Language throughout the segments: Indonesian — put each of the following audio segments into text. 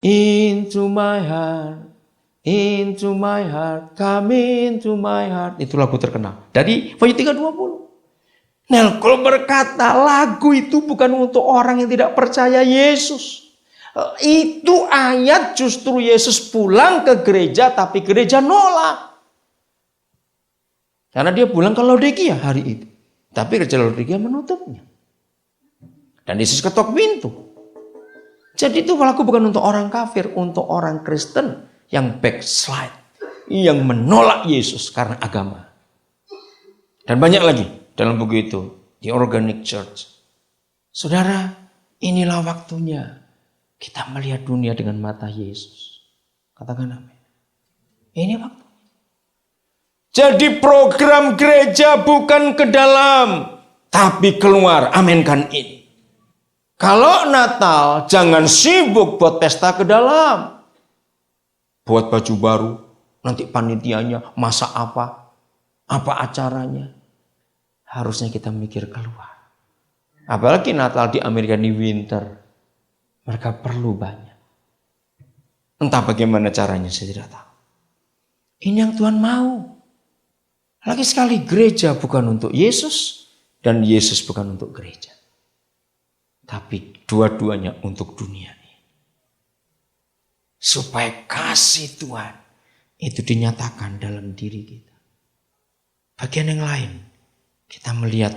Into my heart, come into my heart. Itu lagu terkenal. Dari Wahyu 3:20. Nelkol berkata, lagu itu bukan untuk orang yang tidak percaya Yesus. Itu ayat justru Yesus pulang ke gereja, tapi gereja nolak. Karena dia pulang ke Laodikia hari itu. Tapi gereja Laodikia menutupnya. Dan Yesus ketok pintu. Jadi itu lagu bukan untuk orang kafir, untuk orang Kristen yang backslide, yang menolak Yesus karena agama. Dan banyak lagi dalam buku itu, The Organic Church. Saudara, inilah waktunya kita melihat dunia dengan mata Yesus. Katakan amin. Ini waktu. Jadi program gereja bukan ke dalam, tapi keluar. Aminkan ini. Kalau Natal, jangan sibuk buat pesta ke dalam. Buat baju baru, nanti panitianya, masak apa acaranya. Harusnya kita mikir keluar. Apalagi Natal di Amerika di winter. Mereka perlu banyak. Entah bagaimana caranya, saya tidak tahu. Ini yang Tuhan mau. Lagi sekali, gereja bukan untuk Yesus dan Yesus bukan untuk gereja. Tapi dua-duanya untuk dunia ini. Supaya kasih Tuhan itu dinyatakan dalam diri kita. Bagian yang lain, kita melihat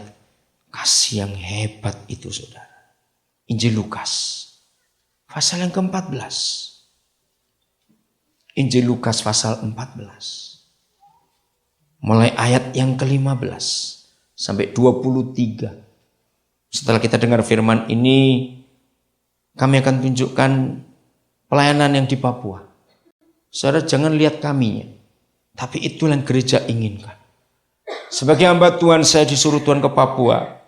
kasih yang hebat itu, saudara. Injil Lukas, pasal yang ke-14. Injil Lukas pasal 14. Mulai ayat yang ke-15 sampai 23. Setelah kita dengar firman ini, kami akan tunjukkan pelayanan yang di Papua. Saudara, jangan lihat kaminya, tapi itulah yang gereja inginkan. Sebagai hamba Tuhan, saya disuruh Tuhan ke Papua.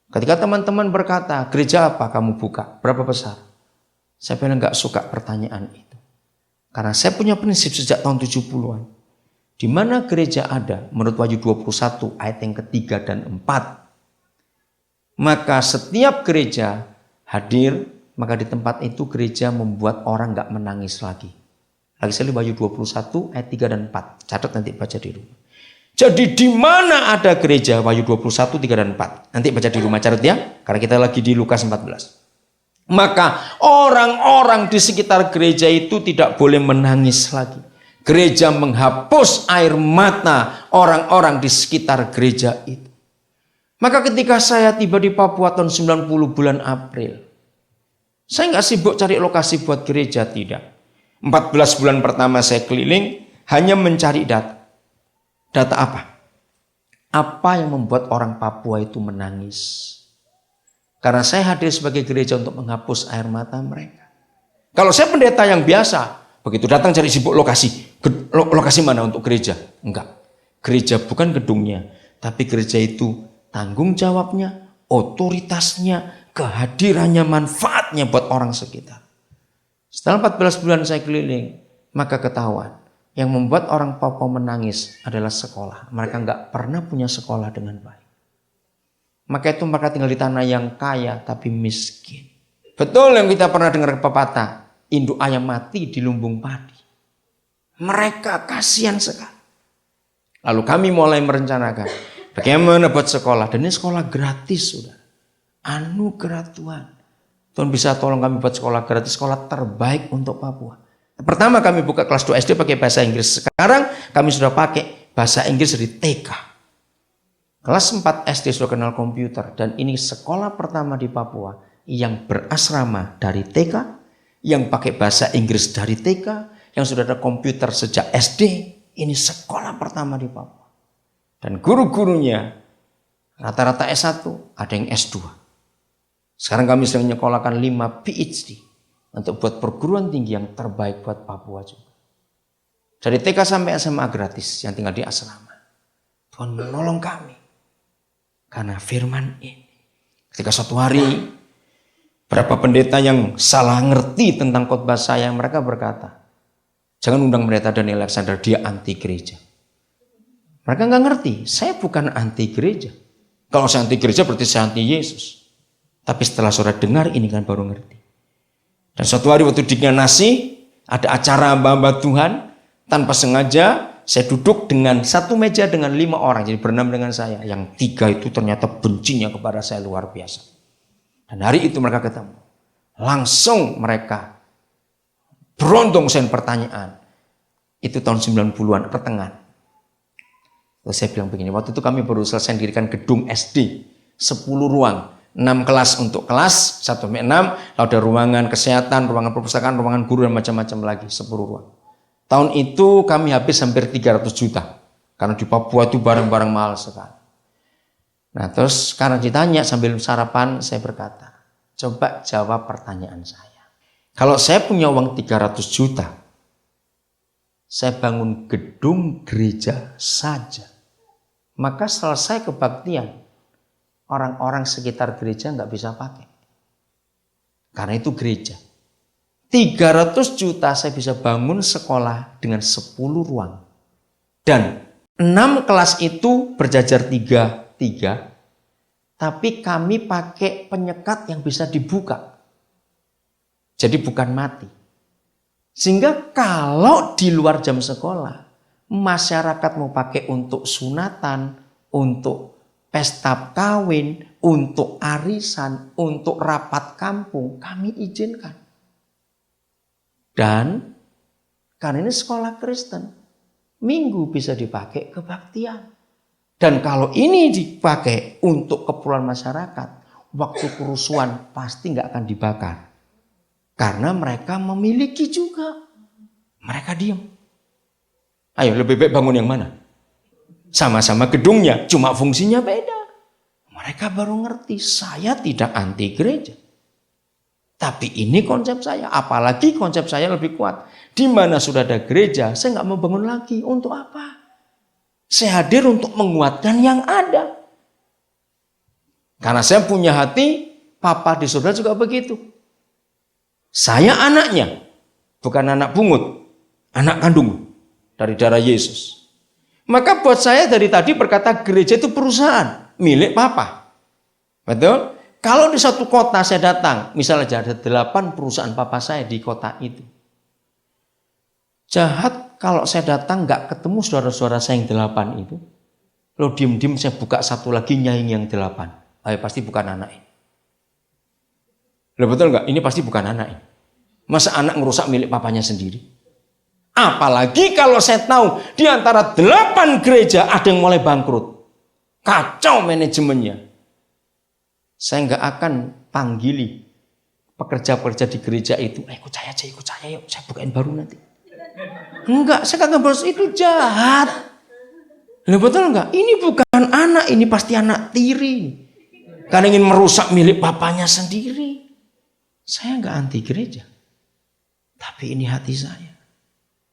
Ketika teman-teman berkata, gereja apa kamu buka? Berapa besar? Saya bilang gak suka pertanyaan itu. Karena saya punya prinsip sejak tahun 70-an. Di mana gereja ada, menurut Wahyu 21 ayat yang ketiga dan 4. Maka setiap gereja hadir, maka di tempat itu gereja membuat orang gak menangis lagi. Lagi sekali Wahyu 21 ayat 3 dan 4. Catat nanti baca di rumah. Jadi di mana ada gereja, Wahyu 21, 3 dan 4. Nanti baca di rumah, catat ya. Karena kita lagi di Lukas 14. Maka orang-orang di sekitar gereja itu tidak boleh menangis lagi. Gereja menghapus air mata orang-orang di sekitar gereja itu. Maka ketika saya tiba di Papua tahun 90 bulan April. Saya nggak sibuk cari lokasi buat gereja, tidak. 14 bulan pertama saya keliling hanya mencari data. Data apa? Apa yang membuat orang Papua itu menangis? Karena saya hadir sebagai gereja untuk menghapus air mata mereka. Kalau saya pendeta yang biasa, begitu datang cari sibuk lokasi. Lokasi mana untuk gereja? Enggak. Gereja bukan gedungnya, tapi gereja itu tanggung jawabnya, otoritasnya, kehadirannya, manfaatnya buat orang sekitar. Setelah 14 bulan saya keliling, maka ketahuan yang membuat orang Papua menangis adalah sekolah. Mereka enggak pernah punya sekolah dengan baik. Maka itu mereka tinggal di tanah yang kaya tapi miskin. Betul yang kita pernah dengar pepatah, induk ayam mati di lumbung padi. Mereka kasihan sekali. Lalu kami mulai merencanakan bagaimana buat sekolah. Dan ini sekolah gratis, sudah. Anugerah Tuhan. Tuhan bisa tolong kami buat sekolah gratis, sekolah terbaik untuk Papua. Pertama kami buka kelas 2 SD pakai bahasa Inggris. Sekarang kami sudah pakai bahasa Inggris dari TK. Kelas 4 SD sudah kenal komputer. Dan ini sekolah pertama di Papua yang berasrama dari TK, yang pakai bahasa Inggris dari TK, yang sudah ada komputer sejak SD. Ini sekolah pertama di Papua. Dan guru-gurunya rata-rata S1, ada yang S2. Sekarang kami sedang menyekolahkan 5 PhD untuk buat perguruan tinggi yang terbaik buat Papua juga. Dari TK sampai SMA gratis yang tinggal di asrama. Tuhan menolong kami. Karena firman ini. Ketika suatu hari berapa pendeta yang salah ngerti tentang khotbah saya, mereka berkata, jangan undang pendeta Daniel Alexander, dia anti gereja. Mereka nggak ngerti, saya bukan anti gereja. Kalau saya anti gereja berarti saya anti Yesus. Tapi setelah saudara dengar ini kan baru ngerti. Dan suatu hari waktu di nasi, ada acara hamba-hamba Tuhan, tanpa sengaja saya duduk dengan satu meja dengan 5 orang, jadi berenam dengan saya. Yang 3 itu ternyata bencinya kepada saya luar biasa. Dan hari itu mereka ketemu. Langsung mereka berondong saya pertanyaan. Itu tahun 90-an, pertengahan. Terus saya bilang begini, waktu itu kami baru selesai mendirikan gedung SD, 10 ruang. 6 kelas untuk kelas, 1-6, lalu ada ruangan kesehatan, ruangan perpustakaan, ruangan guru, dan macam-macam lagi, 10 ruang. Tahun itu kami habis hampir 300 juta. Karena di Papua itu barang-barang mahal sekali. Nah terus karena ditanya sambil sarapan, saya berkata, coba jawab pertanyaan saya. Kalau saya punya uang 300 juta, saya bangun gedung gereja saja. Maka selesai kebaktian. Orang-orang sekitar gereja nggak bisa pakai. Karena itu gereja. 300 juta saya bisa bangun sekolah dengan 10 ruang. Dan 6 kelas itu berjajar 3-3. Tapi kami pakai penyekat yang bisa dibuka. Jadi bukan mati. Sehingga kalau di luar jam sekolah, masyarakat mau pakai untuk sunatan, untuk pesta kawin, untuk arisan, untuk rapat kampung, kami izinkan. Dan karena ini sekolah Kristen, minggu bisa dipakai kebaktian. Dan kalau ini dipakai untuk keperluan masyarakat, waktu kerusuhan pasti nggak akan dibakar. Karena mereka memiliki juga. Mereka diam. Ayo lebih baik bangun yang mana? Sama-sama gedungnya, cuma fungsinya beda. Mereka baru ngerti, saya tidak anti gereja. Tapi ini konsep saya, apalagi konsep saya lebih kuat. Di mana sudah ada gereja, saya nggak mau bangun lagi. Untuk apa? Saya hadir untuk menguatkan yang ada. Karena saya punya hati, Papa di surga juga begitu. Saya anaknya, bukan anak pungut, anak kandung dari darah Yesus. Maka buat saya dari tadi berkata gereja itu perusahaan milik Papa. Betul? Kalau di satu kota saya datang, misalnya ada 8 perusahaan Papa saya di kota itu. Jahat kalau saya datang nggak ketemu saudara-saudara saya yang 8 itu. Lalu diem-diem saya buka satu lagi nyaing yang 8. Ayo pasti bukan anak ini. Loh betul nggak? Ini pasti bukan anak ini. Masa anak ngerusak milik papanya sendiri? Apalagi kalau saya tahu di antara 8 gereja ada yang mulai bangkrut. Kacau manajemennya. Saya nggak akan panggili pekerja-pekerja di gereja itu. Ikut saya aja, ikut saya yuk. Saya bukain baru nanti. Enggak, saya kagak bahas itu jahat. Loh betul enggak? Ini bukan anak, ini pasti anak tiri. Karena ingin merusak milik papanya sendiri. Saya enggak anti gereja. Tapi ini hati saya.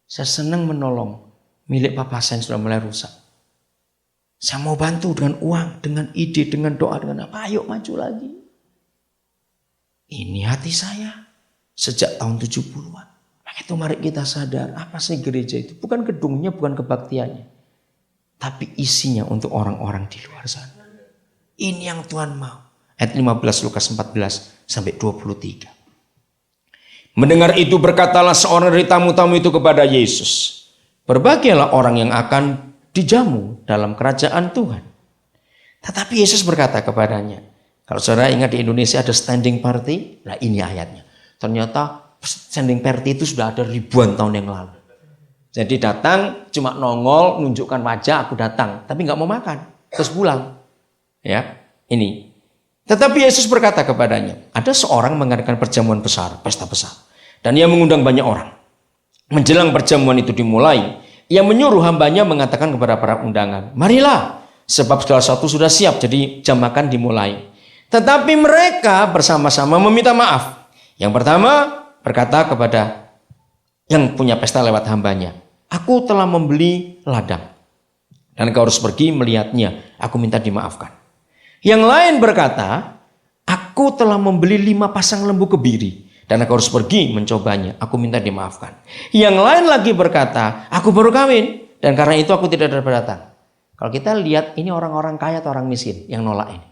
Saya senang menolong milik papa saya yang sudah mulai rusak. Saya mau bantu dengan uang, dengan ide, dengan doa, dengan apa. Ayo maju lagi. Ini hati saya. Sejak tahun 70-an. Maka itu mari kita sadar. Apa sih gereja itu? Bukan gedungnya, bukan kebaktiannya. Tapi isinya untuk orang-orang di luar sana. Ini yang Tuhan mau. Ayat 15 Lukas 14 sampai 23. Mendengar itu berkatalah seorang dari tamu-tamu itu kepada Yesus. Berbahagialah orang yang akan dijamu dalam kerajaan Tuhan. Tetapi Yesus berkata kepadanya. Kalau saudara ingat di Indonesia ada standing party. Nah ini ayatnya. Ternyata standing party itu sudah ada ribuan tahun yang lalu. Jadi datang cuma nongol, nunjukkan wajah, aku datang. Tapi nggak mau makan. Terus pulang. Ya, ini. Tetapi Yesus berkata kepadanya, ada seorang mengadakan perjamuan besar, pesta besar. Dan ia mengundang banyak orang. Menjelang perjamuan itu dimulai, ia menyuruh hambanya mengatakan kepada para undangan, marilah, sebab segala sesuatu sudah siap, jadi jam makan dimulai. Tetapi mereka bersama-sama meminta maaf. Yang pertama berkata kepada yang punya pesta lewat hambanya, aku telah membeli ladang. Dan kau harus pergi melihatnya, aku minta dimaafkan. Yang lain berkata, aku telah membeli 5 pasang lembu kebiri. Dan aku harus pergi mencobanya. Aku minta dimaafkan. Yang lain lagi berkata, aku baru kawin. Dan karena itu aku tidak dapat datang. Kalau kita lihat ini orang-orang kaya atau orang miskin yang nolak ini.